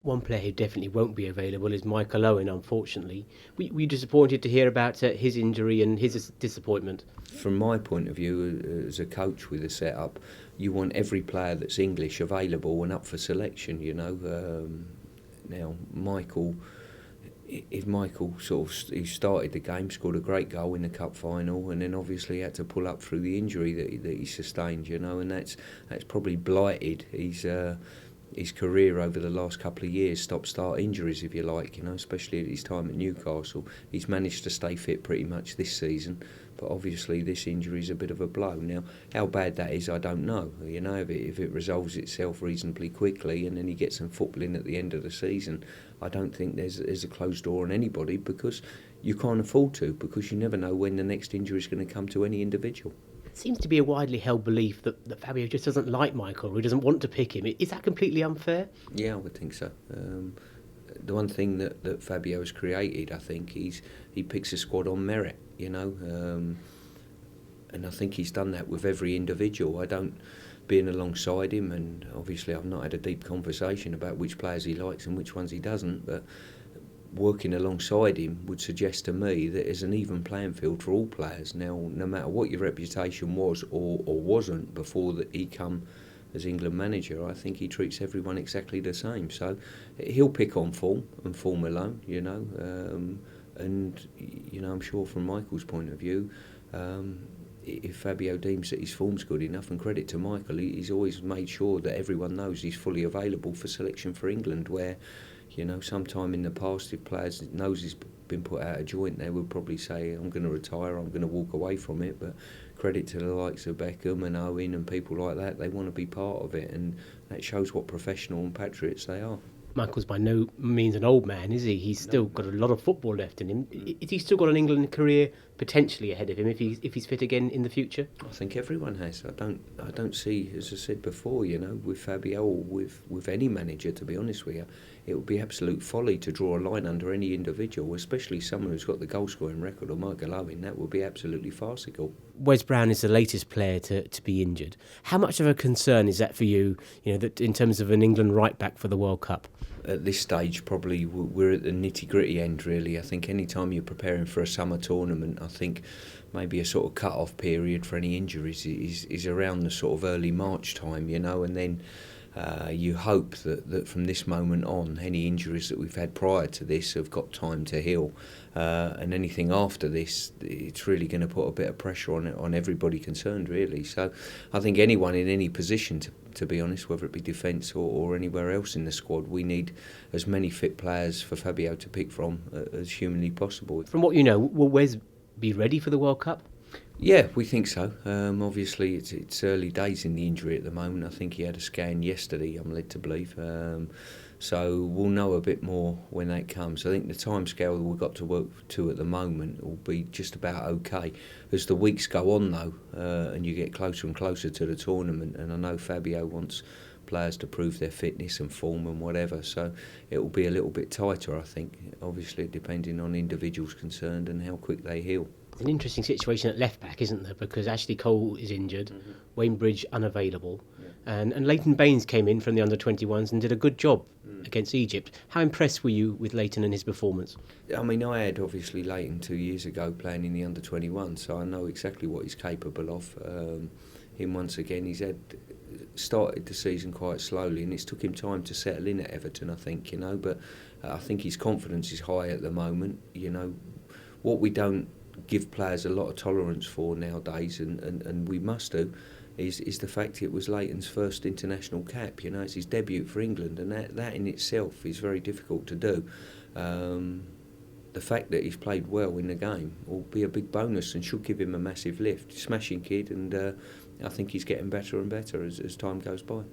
One player who definitely won't be available is Michael Owen, unfortunately. Were you disappointed to hear about his injury and his disappointment? From my point of view, as a coach with a setup, you want every player that's English available and up for selection. Now Michael, if Michael he started the game, scored a great goal in the cup final, and then obviously had to pull up through the injury that he sustained. And that's probably blighted his career over the last couple of years, stop-start injuries, if you like, especially at his time at Newcastle. He's managed to stay fit pretty much this season, but obviously this injury is a bit of a blow. Now, how bad that is, I don't know. If it resolves itself reasonably quickly and then he gets some footballing at the end of the season, I don't think there's a closed door on anybody, because you can't afford to, because you never know when the next injury is going to come to any individual. Seems to be a widely held belief that Fabio just doesn't like Michael, or he doesn't want to pick him. Is that completely unfair? Yeah, I would think so. The one thing that Fabio has created, I think, he picks a squad on merit, and I think he's done that with every individual. I don't, being alongside him, and obviously I've not had a deep conversation about which players he likes and which ones he doesn't, but working alongside him would suggest to me that there's an even playing field for all players. Now, no matter what your reputation was or wasn't before that he come as England manager, I think he treats everyone exactly the same. So he'll pick on form and form alone, and I'm sure from Michael's point of view, if Fabio deems that his form's good enough, and credit to Michael, he's always made sure that everyone knows he's fully available for selection for England, where sometime in the past, if players knows he's been put out of joint, they would probably say, I'm going to retire, I'm going to walk away from it. But credit to the likes of Beckham and Owen and people like that, they want to be part of it, and that shows what professional and patriots they are. Michael's by no means an old man, is he? He's still got a lot of football left in him. Is he still got an England career potentially ahead of him if he's fit again in the future? I think everyone has. I don't see, as I said before, with Fabio or with any manager, to be honest with you, it would be absolute folly to draw a line under any individual, especially someone who's got the goal scoring record, or Michael Owen. That would be absolutely farcical. Wes Brown is the latest player to be injured. How much of a concern is that for you? That in terms of an England right back for the World Cup. At this stage, probably we're at the nitty-gritty end, really. I think any time you're preparing for a summer tournament, I think maybe a sort of cut-off period for any injuries is around the sort of early March time, and then you hope that from this moment on, any injuries that we've had prior to this have got time to heal, and anything after this, it's really going to put a bit of pressure on everybody concerned, really. So I think anyone in any position, to be honest, whether it be defence or anywhere else in the squad, we need as many fit players for Fabio to pick from as humanly possible. From what you know, will Wes be ready for the World Cup? Yeah, we think so. Obviously, it's early days in the injury at the moment. I think he had a scan yesterday, I'm led to believe. So we'll know a bit more when that comes. I think the timescale that we've got to work to at the moment will be just about okay. As the weeks go on, though, and you get closer and closer to the tournament, and I know Fabio wants players to prove their fitness and form and whatever, so it will be a little bit tighter, I think, obviously depending on individuals concerned and how quick they heal. It's an interesting situation at left back, isn't there? Because Ashley Cole is injured, Wayne Bridge unavailable, and Leighton Baines came in from the under-21s and did a good job against Egypt. How impressed were you with Leighton and his performance? I mean, I had obviously Leighton 2 years ago playing in the under-21, so I know exactly what he's capable of. Him once again, he's started the season quite slowly, and it's took him time to settle in at Everton, I think, but I think his confidence is high at the moment. What we don't give players a lot of tolerance for nowadays, and we must do, is the fact it was Leighton's first international cap. It's his debut for England, and that in itself is very difficult to do. The fact that he's played well in the game will be a big bonus and should give him a massive lift. Smashing kid, and I think he's getting better and better as time goes by.